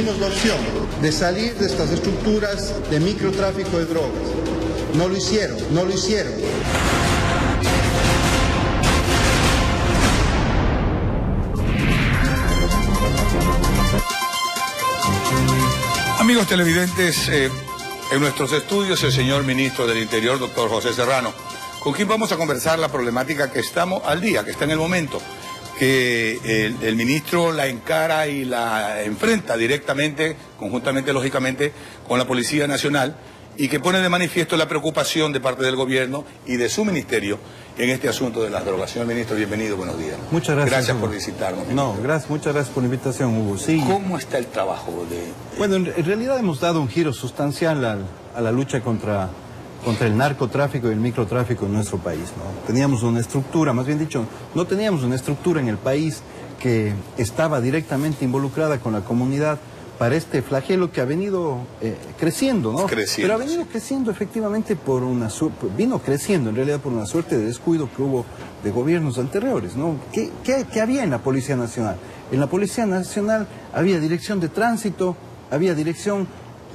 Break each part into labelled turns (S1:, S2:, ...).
S1: tuvimos la opción de salir de estas estructuras de microtráfico de drogas. No lo hicieron, no lo hicieron.
S2: Amigos televidentes, en nuestros estudios el señor ministro del Interior, doctor José Serrano, con quien vamos a conversar la problemática que estamos al día, que está en el momento, que el ministro la encara y la enfrenta directamente, conjuntamente, lógicamente, con la Policía Nacional, y que pone de manifiesto la preocupación de parte del gobierno y de su ministerio en este asunto de las drogas. Señor ministro, bienvenido, buenos días.
S3: Muchas gracias.
S2: Gracias
S3: Hugo.
S2: Por visitarnos.
S3: No, muchas gracias por la invitación, Hugo. Sí.
S2: ¿Cómo está el trabajo de...?
S3: Bueno, en realidad hemos dado un giro sustancial a la lucha contra el narcotráfico y el microtráfico en nuestro país, ¿no? Teníamos una estructura, más bien dicho, no teníamos una estructura en el país que estaba directamente involucrada con la comunidad para este flagelo que ha venido creciendo, ¿no?
S2: Creciendo,
S3: pero ha venido creciendo efectivamente vino creciendo en realidad por una suerte de descuido que hubo de gobiernos anteriores, ¿no? ¿Qué había en la Policía Nacional? En la Policía Nacional había dirección de tránsito, había dirección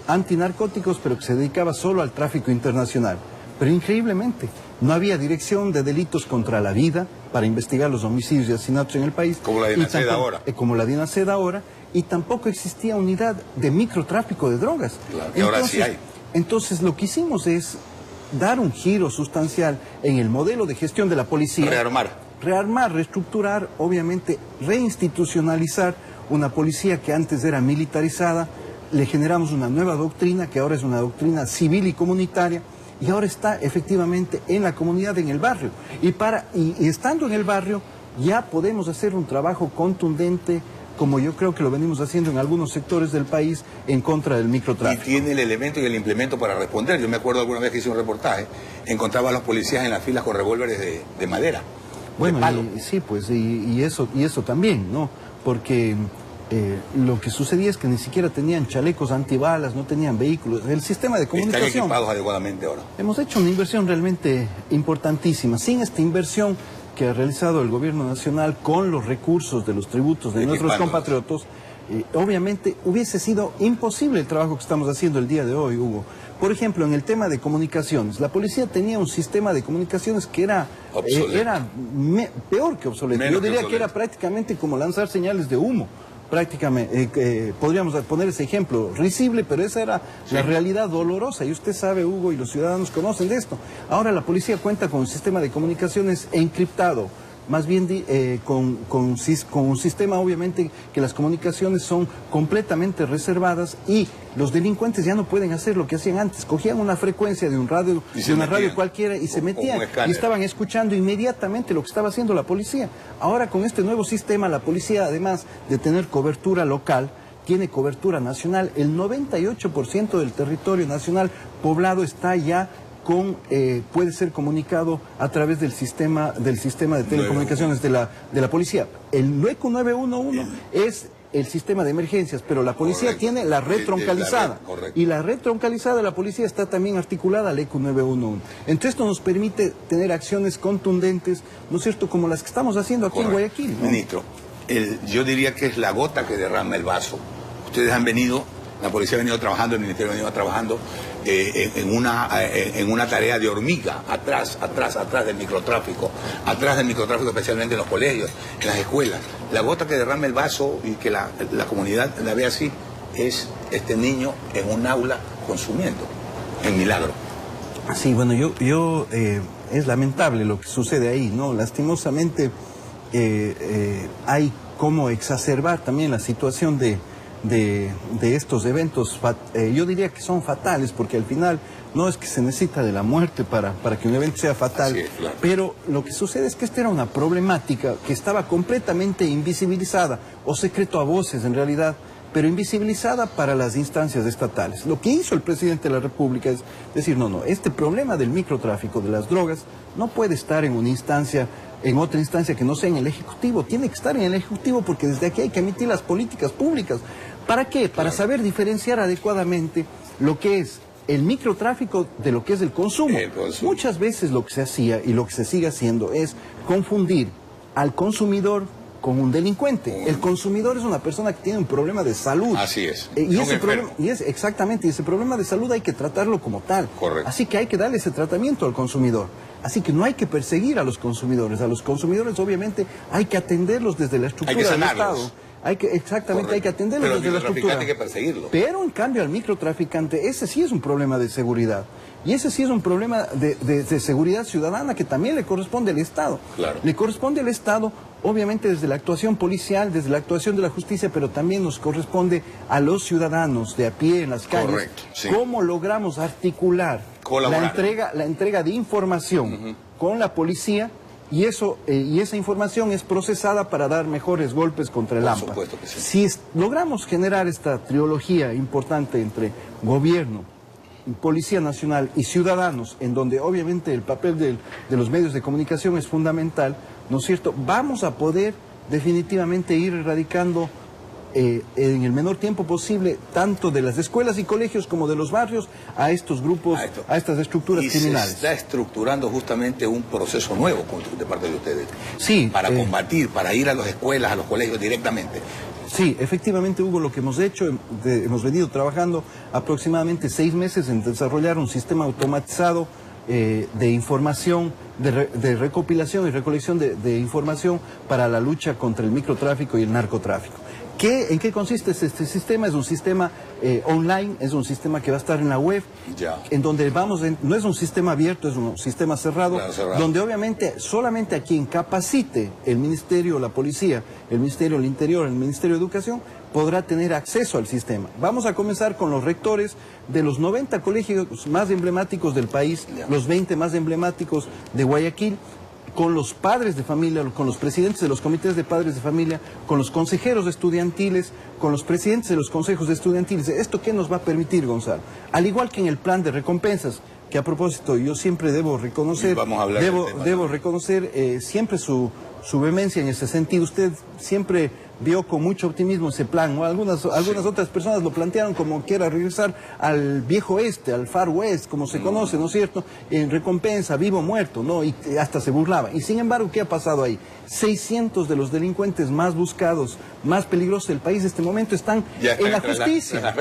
S3: antinarcóticos, pero que se dedicaba solo al tráfico internacional. Pero increíblemente, no había dirección de delitos contra la vida para investigar los homicidios y asesinatos en el país.
S2: Como la DINASED ahora.
S3: Como la DINASED ahora. Y tampoco existía unidad de microtráfico de drogas.
S2: Claro, que ahora sí hay.
S3: Entonces lo que hicimos es dar un giro sustancial en el modelo de gestión de la policía. Rearmar, reestructurar, obviamente reinstitucionalizar una policía que antes era militarizada. Le generamos una nueva doctrina que ahora es una doctrina civil y comunitaria y ahora está efectivamente en la comunidad, en el barrio. Y estando en el barrio ya podemos hacer un trabajo contundente, como yo creo que lo venimos haciendo en algunos sectores del país, en contra del microtráfico.
S2: Y tiene el elemento y el implemento para responder. Yo me acuerdo alguna vez que hice un reportaje, encontraba a los policías en las filas con revólveres de madera,
S3: bueno,
S2: de palo.
S3: Sí, pues, y eso también, ¿no? Porque lo que sucedía es que ni siquiera tenían chalecos antibalas, no tenían vehículos. El sistema de comunicación...
S2: Están equipados adecuadamente ahora.
S3: Hemos hecho una inversión realmente importantísima. Sin esta inversión que ha realizado el gobierno nacional con los recursos de los tributos de nuestros compatriotas, obviamente hubiese sido imposible el trabajo que estamos haciendo el día de hoy, Hugo. Por ejemplo, en el tema de comunicaciones, la policía tenía un sistema de comunicaciones que era peor que obsoleto. Yo diría que era prácticamente como lanzar señales de humo. Prácticamente, podríamos poner ese ejemplo risible, pero esa era la realidad dolorosa, y usted sabe, Hugo, y los ciudadanos conocen de esto. Ahora la policía cuenta con un sistema de comunicaciones encriptado, más bien con un sistema obviamente que las comunicaciones son completamente reservadas y los delincuentes ya no pueden hacer lo que hacían antes. Cogían una frecuencia de una radio cualquiera y se metían y estaban escuchando inmediatamente lo que estaba haciendo la policía. Ahora con este nuevo sistema la policía, además de tener cobertura local, tiene cobertura nacional. El 98% del territorio nacional poblado está ya puede ser comunicado a través del sistema de telecomunicaciones de la policía. El ECU 911 es el sistema de emergencias, pero la policía tiene la red troncalizada. Y la red troncalizada de la policía está también articulada al ECU 911. Entonces esto nos permite tener acciones contundentes, ¿no es cierto?, como las que estamos haciendo aquí en Guayaquil, ¿no?
S2: Ministro, yo diría que es la gota que derrama el vaso. Ustedes han venido, la policía ha venido trabajando, el ministerio ha venido trabajando en una tarea de hormiga, atrás del microtráfico, especialmente en los colegios, en las escuelas. La gota que derrama el vaso y que la comunidad la ve así es este niño en un aula consumiendo, en Milagro.
S3: Sí, bueno, es lamentable lo que sucede ahí, ¿no? Lastimosamente hay como exacerbar también la situación de estos eventos, yo diría que son fatales, porque al final no es que se necesita de la muerte para que un evento sea fatal,
S2: claro.
S3: Pero lo que sucede es que esta era una problemática que estaba completamente invisibilizada, o secreto a voces en realidad, pero invisibilizada para las instancias estatales. Lo que hizo el presidente de la República es decir, no, este problema del microtráfico, de las drogas, no puede estar en otra instancia que no sea en el Ejecutivo. Tiene que estar en el Ejecutivo porque desde aquí hay que emitir las políticas públicas. ¿Para qué? Para saber diferenciar adecuadamente lo que es el microtráfico de lo que es el consumo. Muchas veces lo que se hacía y lo que se sigue haciendo es confundir al consumidor con un delincuente. El consumidor es una persona que tiene un problema de salud.
S2: Así es.
S3: Exactamente, y ese problema de salud hay que tratarlo como tal.
S2: Correcto.
S3: Así que hay que darle ese tratamiento al consumidor. Así que no hay que perseguir a los consumidores. A los consumidores obviamente hay que atenderlos desde la estructura del Estado. Hay que atenderlos desde la estructura.
S2: Hay que perseguirlo.
S3: Pero en cambio al microtraficante, ese sí es un problema de seguridad. Y ese sí es un problema de seguridad ciudadana que también le corresponde al Estado.
S2: Claro.
S3: Le corresponde al Estado, obviamente desde la actuación policial, desde la actuación de la justicia, pero también nos corresponde a los ciudadanos de a pie en las calles.
S2: Correcto, sí.
S3: ¿Cómo logramos articular la entrega de información con la policía? Y esa información es procesada para dar mejores golpes contra el AMPA.
S2: Por supuesto que sí.
S3: Si logramos generar esta trilogía importante entre gobierno, Policía Nacional y ciudadanos, en donde obviamente el papel de los medios de comunicación es fundamental, ¿no es cierto? Vamos a poder definitivamente ir erradicando en el menor tiempo posible, tanto de las escuelas y colegios como de los barrios, a estos grupos, a estas estructuras criminales.
S2: Se está estructurando justamente un proceso nuevo de parte de ustedes.
S3: Sí.
S2: Para combatir, para ir a las escuelas, a los colegios directamente.
S3: Sí, efectivamente, Hugo, lo que hemos hecho, hemos venido trabajando aproximadamente 6 meses en desarrollar un sistema automatizado de información, de recopilación y recolección de información para la lucha contra el microtráfico y el narcotráfico. ¿En qué consiste este sistema? Es un sistema online, es un sistema que va a estar en la web, en donde no es un sistema abierto, es un sistema cerrado,
S2: claro, cerrado,
S3: donde obviamente solamente a quien capacite el Ministerio, la Policía, el Ministerio del Interior, el Ministerio de Educación, podrá tener acceso al sistema. Vamos a comenzar con los rectores de los 90 colegios más emblemáticos del país, los 20 más emblemáticos de Guayaquil, con los padres de familia, con los presidentes de los comités de padres de familia, con los consejeros estudiantiles, con los presidentes de los consejos estudiantiles. ¿Esto qué nos va a permitir, Gonzalo? Al igual que en el plan de recompensas, que a propósito yo siempre debo reconocer, siempre su vehemencia en ese sentido. Usted siempre vio con mucho optimismo ese plan, ¿no? Algunas otras personas lo plantearon como que era regresar al viejo oeste, al Far West, como se conoce, ¿no es cierto? En recompensa, vivo o muerto, ¿no? Y hasta se burlaba. Y sin embargo, ¿qué ha pasado ahí? 600 de los delincuentes más buscados, más peligrosos del país en este momento están en la justicia.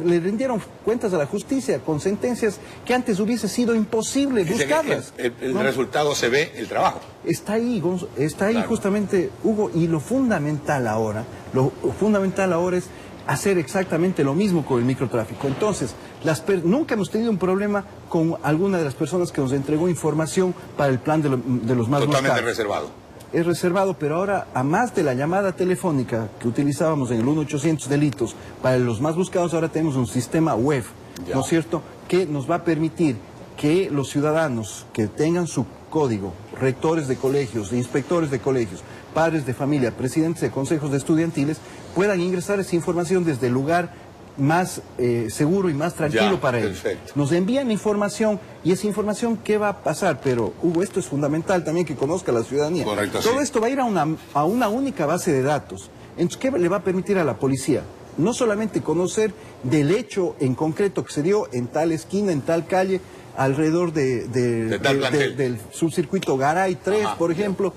S3: Le rindieron cuentas a la justicia con sentencias que antes hubiese sido imposible buscarlas.
S2: El resultado se ve, el trabajo.
S3: Está ahí, claro, justamente, Hugo, y lo fundamental ahora es hacer exactamente lo mismo con el microtráfico. Entonces, nunca hemos tenido un problema con alguna de las personas que nos entregó información para el plan de los más buscados.
S2: Totalmente reservado.
S3: Es reservado, pero ahora, a más de la llamada telefónica que utilizábamos en el 1-800 delitos, para los más buscados ahora tenemos un sistema web, ¿no es cierto?, que nos va a permitir que los ciudadanos que tengan su código, rectores de colegios, inspectores de colegios, padres de familia, presidentes de consejos estudiantiles, puedan ingresar esa información desde el lugar más seguro y más tranquilo para ellos.
S2: Perfecto.
S3: Nos envían información y esa información, ¿qué va a pasar? Pero, Hugo, esto es fundamental también que conozca la ciudadanía.
S2: Correcto,
S3: todo esto va a ir a una única base de datos. Entonces, ¿qué le va a permitir a la policía? No solamente conocer del hecho en concreto que se dio en tal esquina, en tal calle, alrededor del subcircuito Garay 3, por ejemplo,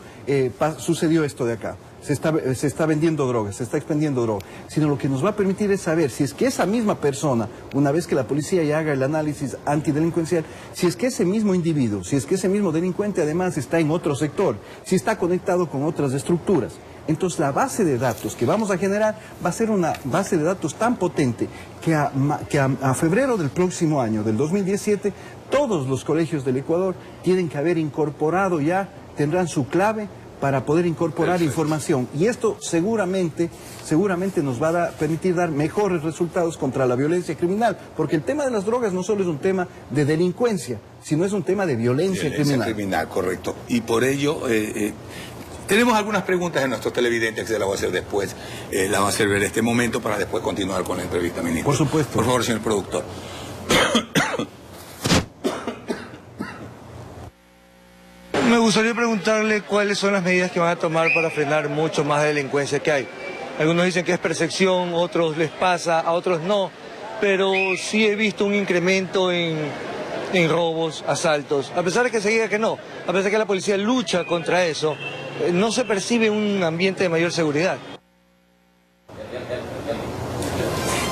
S3: sucedió esto de acá. Se está vendiendo drogas, se está expendiendo droga. Sino lo que nos va a permitir es saber si es que esa misma persona, una vez que la policía ya haga el análisis antidelincuencial, si es que ese mismo individuo, si es que ese mismo delincuente además está en otro sector, si está conectado con otras estructuras. Entonces la base de datos que vamos a generar va a ser una base de datos tan potente que a febrero del próximo año, del 2017, todos los colegios del Ecuador tienen que haber incorporado ya, tendrán su clave para poder incorporar información. Y esto seguramente nos va a permitir dar mejores resultados contra la violencia criminal, porque el tema de las drogas no solo es un tema de delincuencia, sino es un tema de violencia criminal.
S2: Correcto. Y por ello... tenemos algunas preguntas de nuestros televidentes que se las voy a hacer después, las va a hacer ver este momento para después continuar con la entrevista, ministro.
S3: Por supuesto.
S2: Por favor, señor productor.
S4: Me gustaría preguntarle cuáles son las medidas que van a tomar para frenar mucho más delincuencia que hay. Algunos dicen que es percepción, otros les pasa, a otros no, pero sí he visto un incremento en robos, asaltos, a pesar de que se diga que no, a pesar de que la policía lucha contra eso, no se percibe un ambiente de mayor seguridad.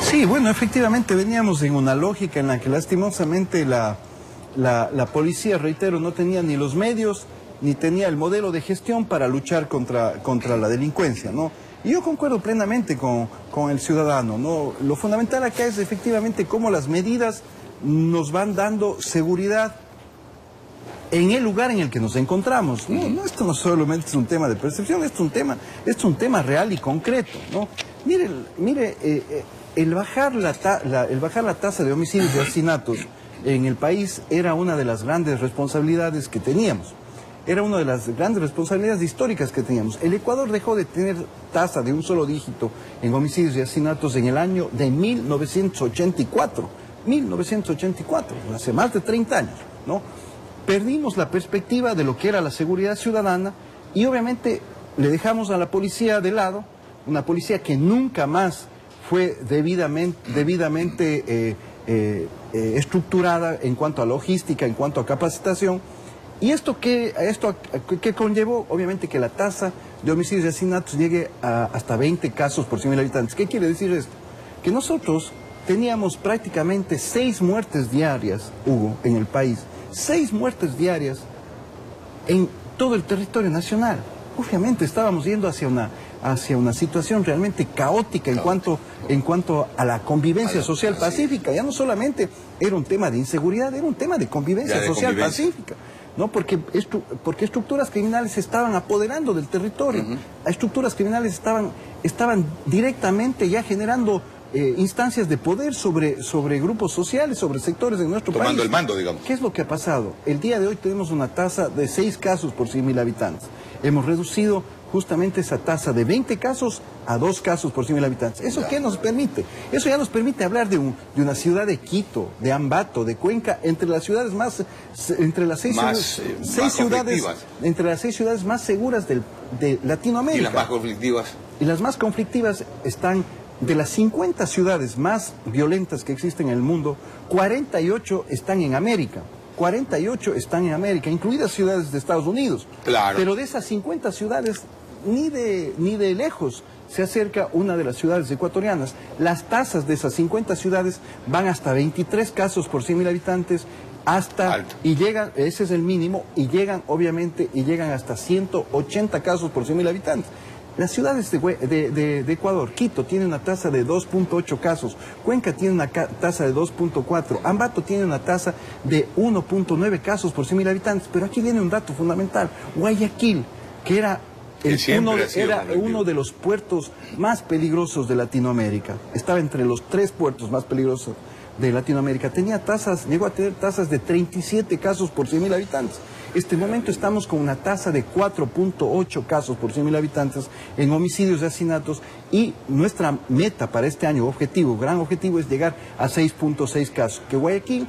S3: Sí, bueno, efectivamente veníamos en una lógica en la que lastimosamente la policía, reitero, no tenía ni los medios ni tenía el modelo de gestión para luchar contra la delincuencia, ¿no? Y yo concuerdo plenamente con el ciudadano, ¿no? Lo fundamental acá es efectivamente cómo las medidas nos van dando seguridad en el lugar en el que nos encontramos. No, esto no solamente es un tema de percepción, esto es un tema real y concreto, ¿no? Mire, el bajar la tasa de homicidios y asesinatos en el país era una de las grandes responsabilidades que teníamos. Era una de las grandes responsabilidades históricas que teníamos. El Ecuador dejó de tener tasa de un solo dígito en homicidios y asesinatos en el año de 1984. 1984, hace más de 30 años, ¿no? Perdimos la perspectiva de lo que era la seguridad ciudadana y obviamente le dejamos a la policía de lado, una policía que nunca más fue debidamente estructurada en cuanto a logística, en cuanto a capacitación. ¿Y esto qué conllevó? Obviamente que la tasa de homicidios y asesinatos llegue a hasta 20 casos por 100.000 habitantes. ¿Qué quiere decir esto? Que nosotros teníamos prácticamente 6 muertes diarias, Hugo, en el país. 6 muertes diarias en todo el territorio nacional. Obviamente estábamos yendo hacia una situación realmente caótica en cuanto a la convivencia social pacífica. Ya no solamente era un tema de inseguridad, era un tema de convivencia social pacífica, ¿no? Porque estructuras criminales se estaban apoderando del territorio. Estructuras criminales estaban directamente ya generando instancias de poder sobre grupos sociales, sobre sectores de nuestro país.
S2: Tomando el mando, digamos.
S3: ¿Qué es lo que ha pasado? El día de hoy tenemos una tasa de 6 casos por 100.000 habitantes. Hemos reducido justamente esa tasa de 20 casos a 2 casos por 100.000 habitantes. ¿Eso qué nos permite? Eso ya nos permite hablar de una ciudad de Quito, de Ambato, de Cuenca, entre las ciudades entre las 6 ciudades más seguras de Latinoamérica.
S2: ¿Y las más conflictivas?
S3: Y las más conflictivas están, de las 50 ciudades más violentas que existen en el mundo, 48 están en América. 48 están en América, incluidas ciudades de Estados Unidos.
S2: Claro.
S3: Pero de esas 50 ciudades, ni de lejos se acerca una de las ciudades ecuatorianas. Las tasas de esas 50 ciudades van hasta 23 casos por 100.000 habitantes, y llegan, ese es el mínimo, y llegan hasta 180 casos por 100.000 habitantes. Las ciudades de Ecuador, Quito tiene una tasa de 2.8 casos, Cuenca tiene una tasa de 2.4, Ambato tiene una tasa de 1.9 casos por 100.000 habitantes, pero aquí viene un dato fundamental. Guayaquil, que era uno de los puertos más peligrosos de Latinoamérica, estaba entre los 3 puertos más peligrosos de Latinoamérica, llegó a tener tasas de 37 casos por 100.000 habitantes. Este momento estamos con una tasa de 4.8 casos por 100.000 habitantes en homicidios y asesinatos, y nuestra meta para este año, gran objetivo, es llegar a 6.6 casos. Que Guayaquil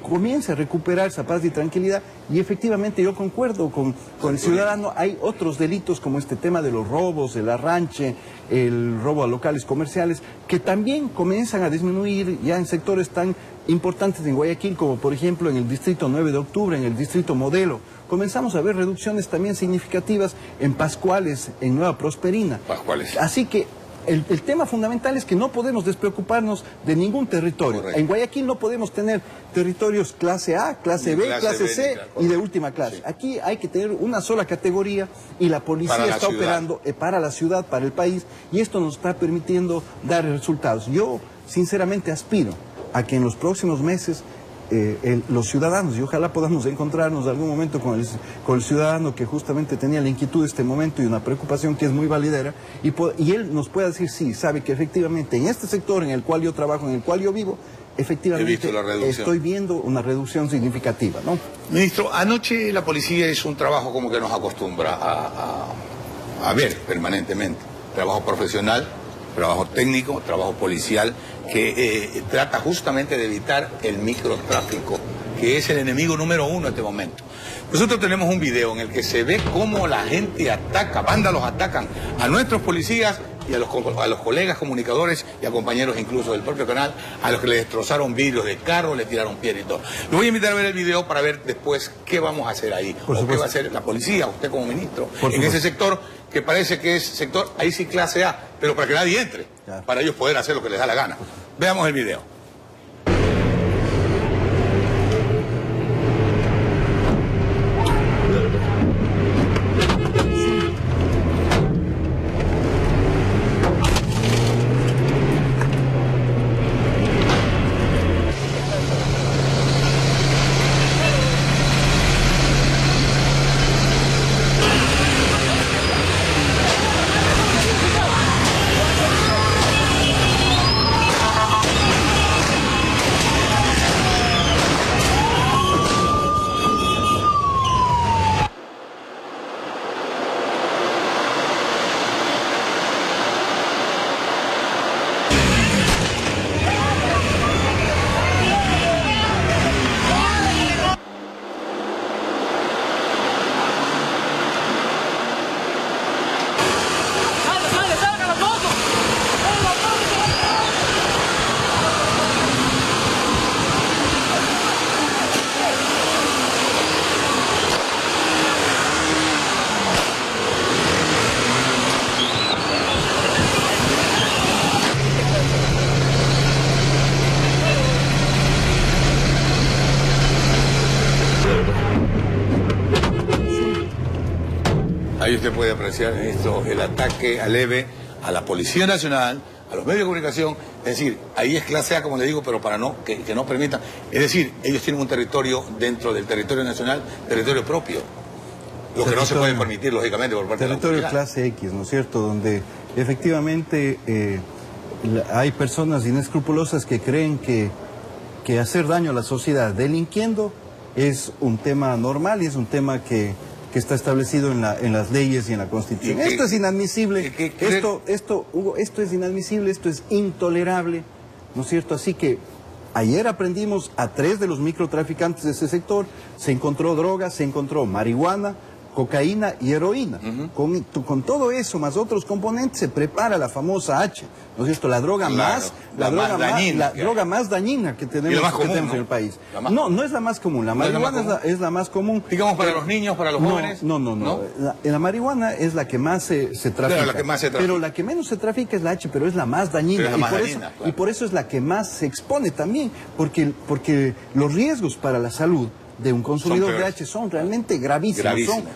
S3: comience a recuperar esa paz y tranquilidad, y efectivamente yo concuerdo con el ciudadano. Hay otros delitos como este tema de los robos, el arranche, el robo a locales comerciales, que también comienzan a disminuir ya en sectores tan importantes en Guayaquil, como por ejemplo en el distrito 9 de octubre, en el distrito Modelo. Comenzamos a ver reducciones también significativas en Pascuales, en Nueva Prosperina. Así que el tema fundamental es que no podemos despreocuparnos de ningún territorio. Correcto. En Guayaquil no podemos tener territorios clase A, clase B, clase C y de última clase. Sí. Aquí hay que tener una sola categoría, y la policía está operando para la ciudad, para el país, y esto nos está permitiendo dar resultados. Yo sinceramente aspiro a que en los próximos meses los ciudadanos, y ojalá podamos encontrarnos algún momento con el ciudadano que justamente tenía la inquietud de este momento y una preocupación que es muy validera, y él nos pueda decir, sí, sabe que efectivamente en este sector en el cual yo trabajo, en el cual yo vivo, efectivamente estoy viendo una reducción significativa, ¿no?
S2: Ministro, anoche la policía hizo un trabajo como que nos acostumbra a ver permanentemente. Trabajo profesional, trabajo técnico, trabajo policial, que trata justamente de evitar el microtráfico, que es el enemigo número 1 en este momento. Nosotros tenemos un video en el que se ve cómo la gente ataca, vándalos atacan a nuestros policías, y a los colegas comunicadores y a compañeros incluso del propio canal, a los que le destrozaron vidrios de carro, le tiraron piedra y todo. Lo voy a invitar a ver el video para ver después qué vamos a hacer ahí, o qué va a hacer la policía, usted como ministro, en ese sector que parece que es sector, ahí sí clase A, pero para que nadie entre, para ellos poder hacer lo que les da la gana. Veamos el video. Ahí usted puede apreciar esto, el ataque leve a la Policía Nacional, a los medios de comunicación. Es decir, ahí es clase A, como le digo, pero para que no permitan. Es decir, ellos tienen un territorio dentro del territorio nacional, territorio propio. Lo que no se puede permitir, lógicamente, por parte de la autoridad.
S3: Territorio clase X, ¿no es cierto? Donde efectivamente hay personas inescrupulosas que creen que hacer daño a la sociedad delinquiendo es un tema normal y es un tema que está establecido en las leyes y en la Constitución. Esto es inadmisible, Hugo, esto es inadmisible, esto es intolerable, ¿no es cierto? Así que ayer aprendimos a 3 de los microtraficantes de ese sector, se encontró droga, se encontró marihuana, cocaína y heroína. Con todo eso, más otros componentes, se prepara la famosa H, ¿no es cierto? La droga droga más dañina que tenemos, en el país. No es la más común, la marihuana es la más común.
S2: Digamos, para los niños, para los jóvenes.
S3: No. La marihuana es la que más se trafica.
S2: Claro, la que más se trafica.
S3: Pero la que menos se trafica es la H, pero es la más dañina. Y por eso es la que más se expone también, porque los riesgos para la salud de un consumidor de H son realmente gravísimos.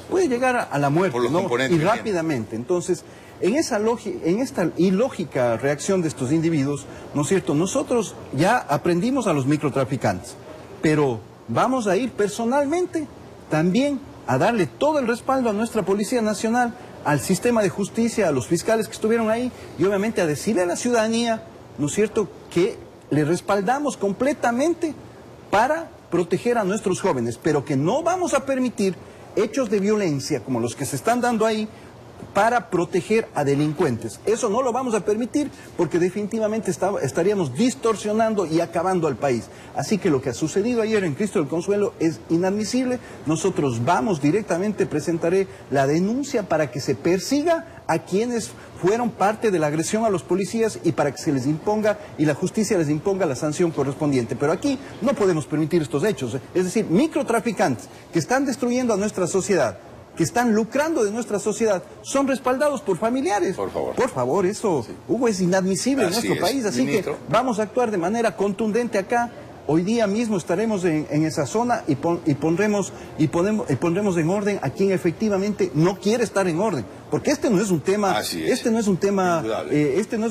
S3: Puede llegar a la muerte, ¿no? Y rápidamente. Entonces, en esta ilógica reacción de estos individuos, ¿no es cierto? Nosotros ya aprendimos a los microtraficantes, pero vamos a ir personalmente también a darle todo el respaldo a nuestra Policía Nacional, al sistema de justicia, a los fiscales que estuvieron ahí, y obviamente a decirle a la ciudadanía, ¿no es cierto?, que le respaldamos completamente para proteger a nuestros jóvenes, pero que no vamos a permitir hechos de violencia como los que se están dando ahí para proteger a delincuentes. Eso no lo vamos a permitir porque definitivamente estaríamos distorsionando y acabando al país. Así que lo que ha sucedido ayer en Cristo del Consuelo es inadmisible. Nosotros presentaré la denuncia para que se persiga a quienes fueron parte de la agresión a los policías y para que se les imponga y la justicia les imponga la sanción correspondiente. Pero aquí no podemos permitir estos hechos. Es decir, microtraficantes que están destruyendo a nuestra sociedad, que están lucrando de nuestra sociedad, son respaldados por familiares. Por favor, eso, sí. Hugo, es inadmisible en nuestro país. Así ministro, que vamos a actuar de manera contundente acá. Hoy día mismo estaremos en esa zona y pondremos en orden a quien efectivamente no quiere estar en orden. Porque este no es un tema, este no es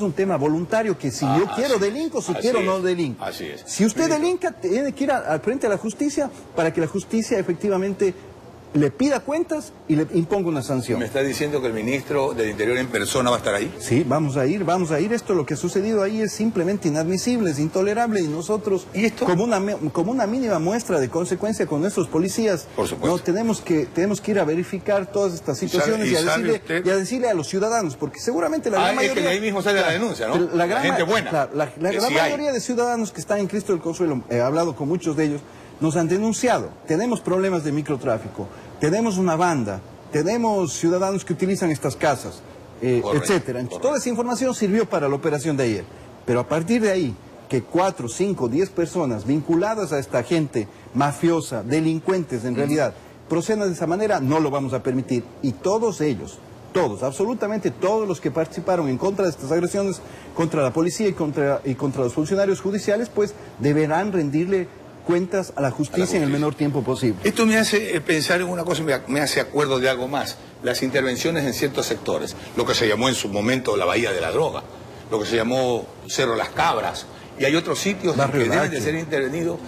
S3: un tema voluntario que si yo quiero delinco, si quiero no delinco.
S2: Así es.
S3: Si usted delinca, tiene que ir al frente a la justicia para que la justicia efectivamente le pida cuentas y le imponga una sanción.
S2: ¿Me está diciendo que el ministro del Interior en persona va a estar ahí?
S3: Sí, vamos a ir. Esto, lo que ha sucedido ahí es simplemente inadmisible, es intolerable y nosotros, como una mínima muestra de consecuencia con nuestros policías,
S2: por supuesto,
S3: no, tenemos que ir a verificar todas estas situaciones y a decirle a los ciudadanos, porque seguramente la gran mayoría...
S2: Es que ahí mismo sale la denuncia, ¿no?
S3: La
S2: gente buena.
S3: La gran mayoría de ciudadanos que están en Cristo del Consuelo, he hablado con muchos de ellos, nos han denunciado. Tenemos problemas de microtráfico, tenemos una banda, tenemos ciudadanos que utilizan estas casas, etcétera. Entonces, toda esa información sirvió para la operación de ayer. Pero a partir de ahí, que 4, 5, 10 personas vinculadas a esta gente mafiosa, delincuentes en realidad, procedan de esa manera, no lo vamos a permitir. Y todos ellos, todos, absolutamente todos los que participaron en contra de estas agresiones contra la policía y contra los funcionarios judiciales, pues deberán rendirle cuentas a la justicia en el menor tiempo posible.
S2: Esto me hace pensar en una cosa, me hace acuerdo de algo más. Las intervenciones en ciertos sectores, lo que se llamó en su momento la Bahía de la Droga, lo que se llamó Cerro Las Cabras, y hay otros sitios que deben de ser intervenidos,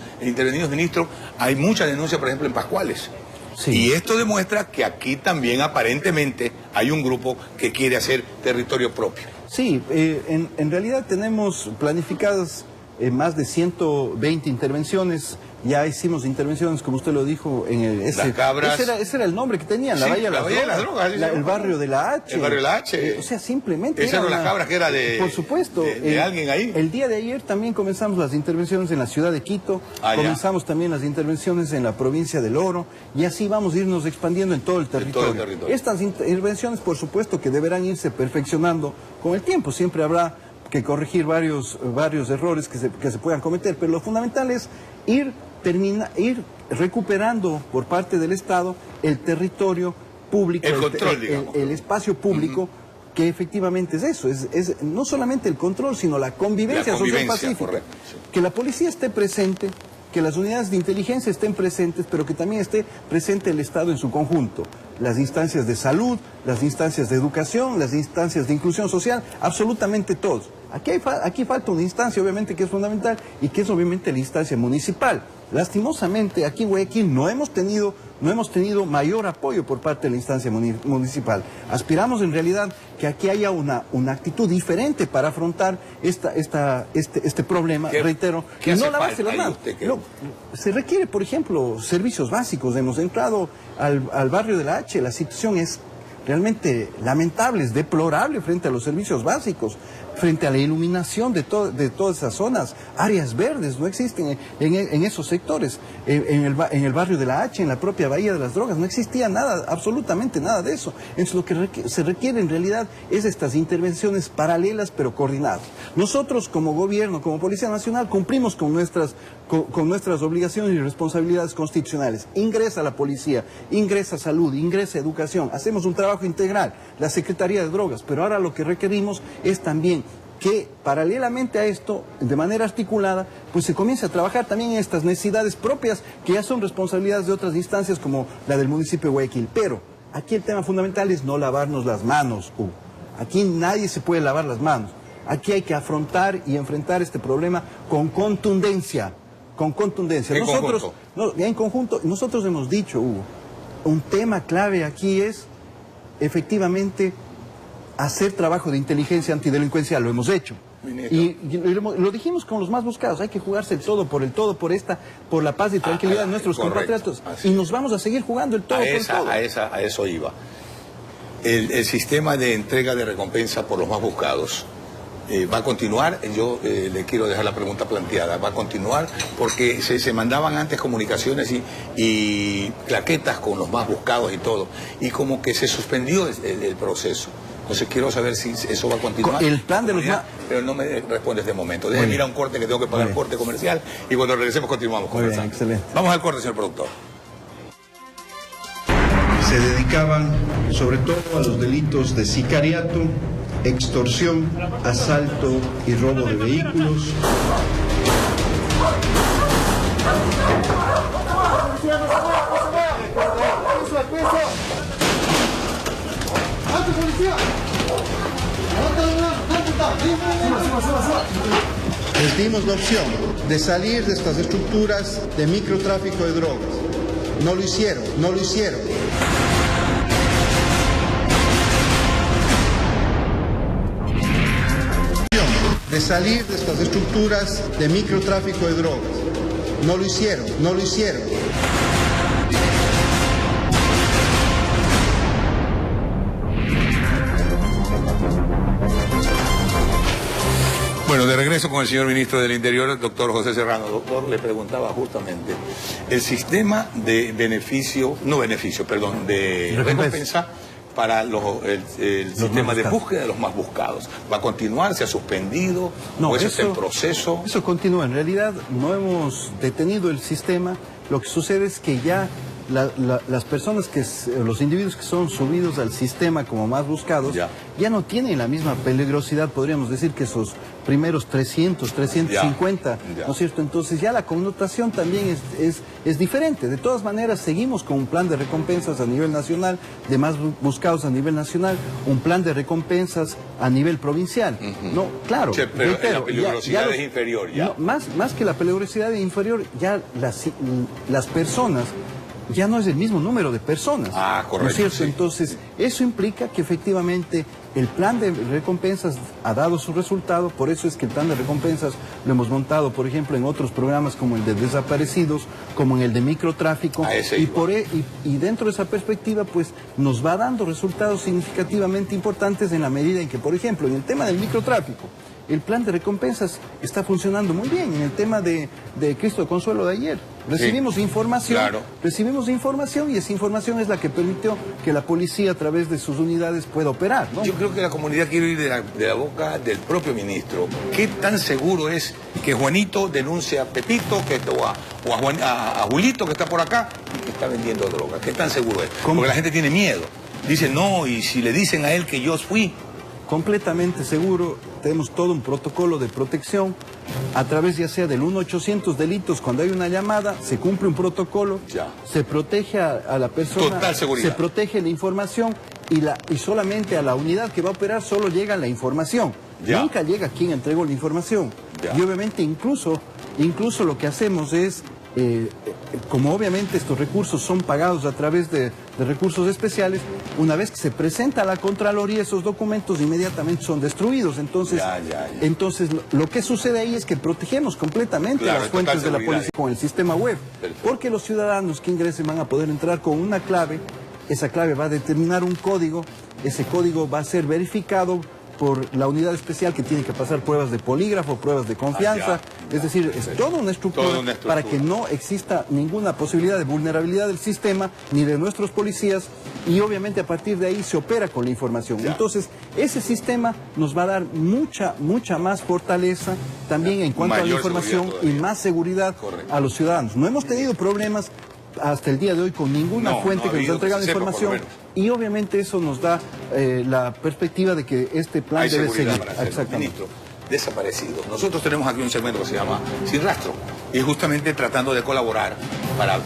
S2: ministro. Hay mucha denuncia, por ejemplo, en Pascuales.
S3: Sí.
S2: Y esto demuestra que aquí también aparentemente hay un grupo que quiere hacer territorio propio.
S3: Sí, en realidad tenemos planificadas más de 120 intervenciones. Ya hicimos intervenciones, como usted lo dijo, en
S2: Las Cabras.
S3: Ese era el nombre que tenían, la
S2: Sí,
S3: Bahía
S2: de las Drogas.
S3: El barrio de la H.
S2: El barrio de la H.
S3: O sea, simplemente...
S2: Ese era Las Cabras, que era de...
S3: Por supuesto.
S2: De alguien ahí.
S3: El día de ayer también comenzamos las intervenciones en la ciudad de Quito, comenzamos también las intervenciones en la provincia del Oro, y así vamos a irnos expandiendo en todo el territorio. Estas intervenciones, por supuesto, que deberán irse perfeccionando con el tiempo. Siempre habrá que corregir varios errores que se puedan cometer, pero lo fundamental es ir recuperando por parte del Estado el territorio público,
S2: el control, digamos.
S3: El espacio público, que efectivamente es eso, es no solamente el control, sino la convivencia social pacífica.
S2: Correcto, sí.
S3: Que la policía esté presente, que las unidades de inteligencia estén presentes, pero que también esté presente el Estado en su conjunto. Las instancias de salud, las instancias de educación, las instancias de inclusión social, absolutamente todos. Aquí falta una instancia, obviamente, que es fundamental, y que es obviamente la instancia municipal. Lastimosamente, aquí en Guayaquil no hemos tenido mayor apoyo por parte de la instancia municipal. Aspiramos en realidad que aquí haya una actitud diferente para afrontar este problema, reitero, y no lavarse las manos. No, se requiere, por ejemplo, servicios básicos. Hemos entrado al barrio de la H, la situación es realmente lamentable, es deplorable frente a los servicios básicos, frente a la iluminación de todas esas zonas. Áreas verdes no existen en esos sectores. En el barrio de la H, en la propia Bahía de las Drogas, no existía nada, absolutamente nada de eso. Entonces lo que se requiere en realidad es estas intervenciones paralelas pero coordinadas. Nosotros como gobierno, como Policía Nacional, cumplimos con nuestras obligaciones y responsabilidades constitucionales. Ingresa la policía, ingresa salud, ingresa educación, hacemos un trabajo integral, la Secretaría de Drogas, pero ahora lo que requerimos es también que paralelamente a esto, de manera articulada, pues se comience a trabajar también en estas necesidades propias que ya son responsabilidades de otras instancias como la del municipio de Guayaquil. Pero aquí el tema fundamental es no lavarnos las manos, Hugo. Aquí nadie se puede lavar las manos. Aquí hay que afrontar y enfrentar este problema con contundencia. Con contundencia. En conjunto, nosotros hemos dicho, Hugo, un tema clave aquí es efectivamente hacer trabajo de inteligencia antidelincuencial. Lo hemos hecho. Y lo dijimos con los más buscados. Hay que jugarse el todo, por la paz y tranquilidad de nuestros compatriotas. Y nos vamos a seguir jugando el todo por el todo.
S2: A eso iba. El sistema de entrega de recompensa por los más buscados va a continuar. Yo le quiero dejar la pregunta planteada. Va a continuar porque se mandaban antes comunicaciones y plaquetas con los más buscados y todo. Y como que se suspendió el proceso. Entonces quiero saber si eso va a continuar.
S3: El plan de los más...
S2: Pero no me respondes de momento. Déjeme ir a un corte que tengo que pagar corte comercial y cuando regresemos continuamos conversando.
S3: Bien, excelente.
S2: Vamos al corte, señor productor.
S1: Se dedicaban sobre todo a los delitos de sicariato, extorsión, asalto y robo de vehículos. Les dimos la opción de salir de estas estructuras de microtráfico de drogas. No lo hicieron. De salir de estas estructuras de microtráfico de drogas. No lo hicieron.
S2: Bueno, de regreso con el señor ministro del Interior, el doctor José Serrano. Doctor, le preguntaba justamente, el sistema de recompensa para el sistema de búsqueda de los más buscados? ¿Va a continuar? ¿Se ha suspendido?
S3: No,
S2: ¿O eso está en proceso?
S3: Eso continúa. En realidad no hemos detenido el sistema. Lo que sucede es que ya las personas los individuos que son subidos al sistema como más buscados, ya no tienen la misma peligrosidad, podríamos decir, que esos primeros 300, 350, ¿no es cierto? Entonces ya la connotación también es diferente. De todas maneras, seguimos con un plan de recompensas a nivel nacional, de más buscados a nivel nacional, un plan de recompensas a nivel provincial. No, claro,
S2: sí, pero la peligrosidad es inferior ya.
S3: No, más que la peligrosidad es inferior, ya las personas, ya no es el mismo número de personas.
S2: Ah, correcto.
S3: ¿No es cierto?
S2: Sí.
S3: Entonces, eso implica que efectivamente el plan de recompensas ha dado su resultado. Por eso es que el plan de recompensas lo hemos montado, por ejemplo, en otros programas como el de desaparecidos, como en el de microtráfico. Y dentro de esa perspectiva, pues, nos va dando resultados significativamente importantes en la medida en que, por ejemplo, en el tema del microtráfico, el plan de recompensas está funcionando muy bien. En el tema de Cristo de Consuelo de ayer, recibimos información, recibimos información, y esa información es la que permitió que la policía a través de sus unidades pueda operar, ¿no?
S2: Yo creo que la comunidad quiere oír de la boca del propio ministro. ¿Qué tan seguro es que Juanito denuncie a Pepito o a Julito, que está por acá, y que está vendiendo droga? ¿Qué tan seguro es? Porque la gente tiene miedo. Dice, no, y si le dicen a él que yo fui...
S3: Completamente seguro. Tenemos todo un protocolo de protección a través ya sea del 1-800 delitos. Cuando hay una llamada, se cumple un protocolo, se protege a la persona,
S2: total seguridad,
S3: se protege la información, y solamente a la unidad que va a operar solo llega la información. Nunca llega quien entregó la información. Y obviamente incluso lo que hacemos es, como obviamente estos recursos son pagados a través de recursos especiales, una vez que se presenta a la Contraloría esos documentos inmediatamente son destruidos. Entonces, entonces lo que sucede ahí es que protegemos completamente las fuentes de la policía con el sistema web. Porque los ciudadanos que ingresen van a poder entrar con una clave, esa clave va a determinar un código, ese código va a ser verificado por la unidad especial que tiene que pasar pruebas de polígrafo, pruebas de confianza, es decir, es toda una estructura para que no exista ninguna posibilidad de vulnerabilidad del sistema ni de nuestros policías, y obviamente a partir de ahí se opera con la información. Entonces, ese sistema nos va a dar mucha más fortaleza también en cuanto a la información y más seguridad a los ciudadanos. No hemos tenido problemas hasta el día de hoy con ninguna fuente que nos ha entregado información, y obviamente eso nos da la perspectiva de que este plan debe seguir.
S2: Exactamente. Ministro, desaparecidos. Nosotros tenemos aquí un segmento que se llama Sin Rastro, y justamente tratando de colaborar para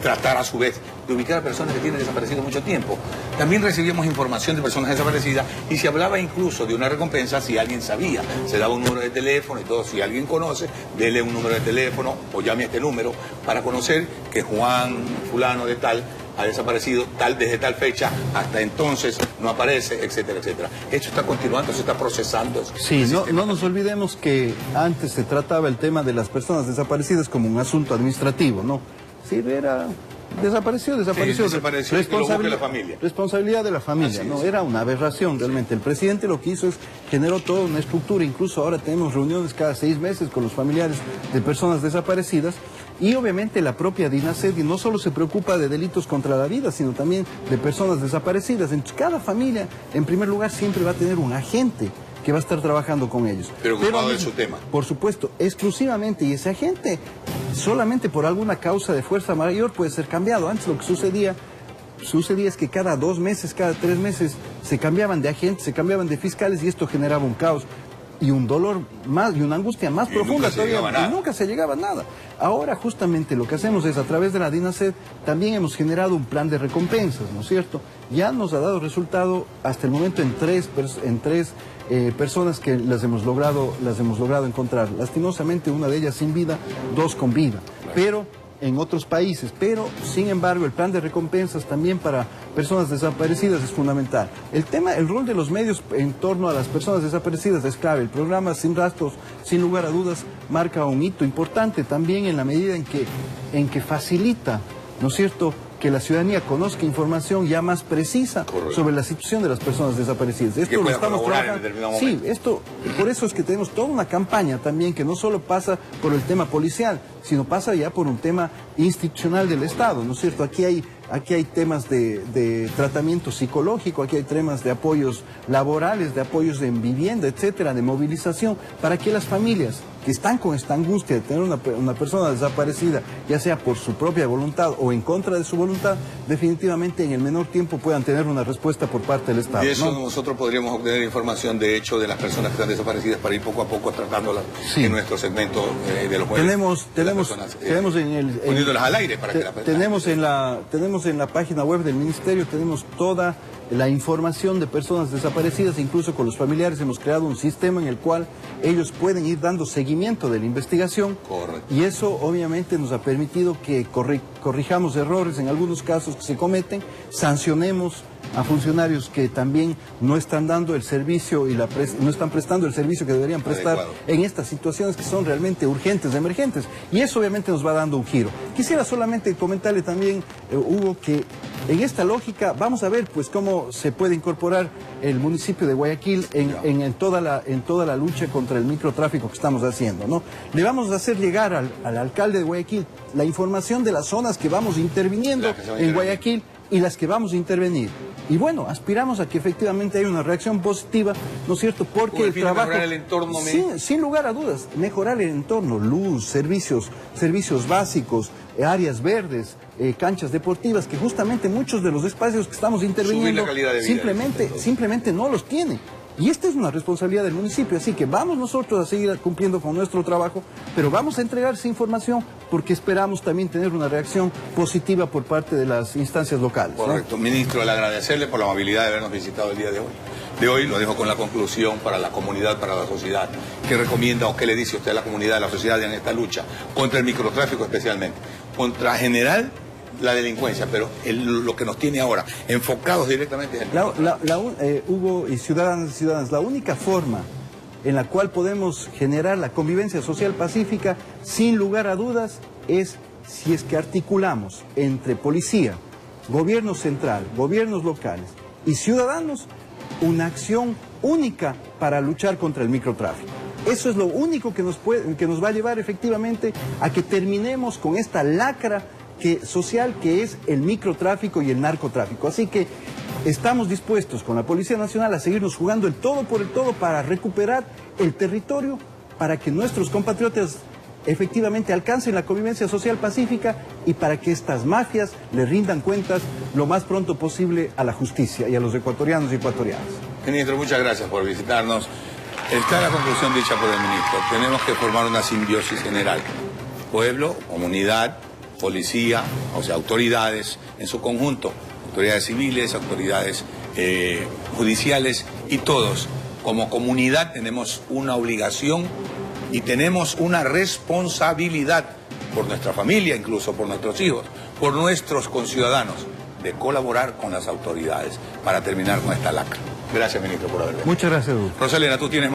S2: tratar a su vez de ubicar a personas que tienen desaparecido mucho tiempo. También recibíamos información de personas desaparecidas, y se hablaba incluso de una recompensa si alguien sabía. Se daba un número de teléfono y todo. Si alguien conoce, dele un número de teléfono o llame a este número para conocer que Juan fulano de tal ha desaparecido desde tal fecha hasta entonces no aparece, etcétera, etcétera. Esto está continuando, se está procesando.
S3: Sí, no nos olvidemos que antes se trataba el tema de las personas desaparecidas como un asunto administrativo, ¿no? Sí, era... Desapareció.
S2: Responsabilidad de la familia.
S3: Responsabilidad de la familia, ¿no? Era una aberración realmente. El presidente lo que hizo es generó toda una estructura. Incluso ahora tenemos reuniones cada 6 meses con los familiares de personas desaparecidas. Y obviamente la propia DINASED no solo se preocupa de delitos contra la vida, sino también de personas desaparecidas. Entonces cada familia, en primer lugar, siempre va a tener un agente que va a estar trabajando con ellos.
S2: Pero ocupado de su tema.
S3: Por supuesto, exclusivamente, y ese agente solamente por alguna causa de fuerza mayor puede ser cambiado. Antes lo que sucedía es que cada 2 meses, cada 3 meses se cambiaban de agentes, se cambiaban de fiscales, y esto generaba un caos y un dolor más y una angustia más profunda todavía, y nunca se llegaba a nada. Ahora justamente lo que hacemos es, a través de la DINASED, también hemos generado un plan de recompensas, ¿no es cierto? Ya nos ha dado resultado hasta el momento en tres personas que las hemos logrado encontrar. Lastimosamente una de ellas sin vida, 2 con vida, pero en otros países. Pero, sin embargo, el plan de recompensas también para personas desaparecidas es fundamental. El rol de los medios en torno a las personas desaparecidas es clave. El programa Sin Rastros, sin lugar a dudas, marca un hito importante también en la medida en que facilita, ¿no es cierto?, que la ciudadanía conozca información ya más precisa sobre la situación de las personas desaparecidas. Esto lo estamos trabajando. Sí, por eso es que tenemos toda una campaña también que no solo pasa por el tema policial, sino pasa ya por un tema institucional del Estado, ¿no es cierto? Aquí hay temas de tratamiento psicológico, aquí hay temas de apoyos laborales, de apoyos en vivienda, etcétera, de movilización, para que las familias que están con esta angustia de tener una persona desaparecida, ya sea por su propia voluntad o en contra de su voluntad, definitivamente en el menor tiempo puedan tener una respuesta por parte del Estado.
S2: Y eso,
S3: ¿no?
S2: nosotros podríamos obtener información, de hecho, de las personas que están desaparecidas para ir poco a poco tratándolas en nuestro segmento de los jueves.
S3: Tenemos
S2: poniéndolas al aire para que
S3: tenemos en la página web del Ministerio, tenemos toda la información de personas desaparecidas, incluso con los familiares hemos creado un sistema en el cual ellos pueden ir dando seguimiento de la investigación.
S2: Correcto.
S3: Y eso obviamente nos ha permitido que corrijamos errores en algunos casos que se cometen, sancionemos a funcionarios que también no están dando el servicio y no están prestando el servicio que deberían prestar en estas situaciones que son realmente urgentes, emergentes. Y eso obviamente nos va dando un giro. Quisiera solamente comentarle también, Hugo, que en esta lógica vamos a ver pues cómo se puede incorporar el municipio de Guayaquil en toda la lucha contra el microtráfico que estamos haciendo, ¿no? Le vamos a hacer llegar al alcalde de Guayaquil la información de las zonas que vamos interviniendo en Guayaquil y las que vamos a intervenir. Y bueno, aspiramos a que efectivamente haya una reacción positiva, ¿no es cierto? Porque el trabajo...
S2: Mejorar el entorno,
S3: sin lugar a dudas, mejorar el entorno, luz, servicios básicos, áreas verdes, canchas deportivas, que justamente muchos de los espacios que estamos interviniendo simplemente no los tienen. Y esta es una responsabilidad del municipio, así que vamos nosotros a seguir cumpliendo con nuestro trabajo, pero vamos a entregar esa información porque esperamos también tener una reacción positiva por parte de las instancias locales.
S2: Correcto. ¿No? Ministro, al agradecerle por la amabilidad de habernos visitado el día de hoy. Lo dejo con la conclusión para la comunidad, para la sociedad. ¿Qué recomienda o qué le dice usted a la comunidad, a la sociedad en esta lucha contra el microtráfico especialmente? Contra general la delincuencia, pero lo que nos tiene ahora enfocados directamente en el
S3: Hugo y ciudadanas y ciudadanas, la única forma en la cual podemos generar la convivencia social pacífica, sin lugar a dudas, es si es que articulamos entre policía, gobierno central, gobiernos locales y ciudadanos una acción única para luchar contra el microtráfico. Eso es lo único que nos va a llevar efectivamente a que terminemos con esta lacra social que es el microtráfico y el narcotráfico. Así que estamos dispuestos con la Policía Nacional a seguirnos jugando el todo por el todo para recuperar el territorio, para que nuestros compatriotas efectivamente alcancen la convivencia social pacífica y para que estas mafias le rindan cuentas lo más pronto posible a la justicia y a los ecuatorianos y ecuatorianas.
S2: Ministro, muchas gracias por visitarnos. Está la conclusión dicha por el ministro. Tenemos que formar una simbiosis general. Pueblo, comunidad, policía, o sea, autoridades en su conjunto, autoridades civiles, autoridades judiciales y todos, como comunidad, tenemos una obligación y tenemos una responsabilidad por nuestra familia, incluso por nuestros hijos, por nuestros conciudadanos, de colaborar con las autoridades para terminar con esta lacra. Gracias, ministro, por haber venido.
S3: Muchas gracias, Hugo.
S2: Rosalena, tú tienes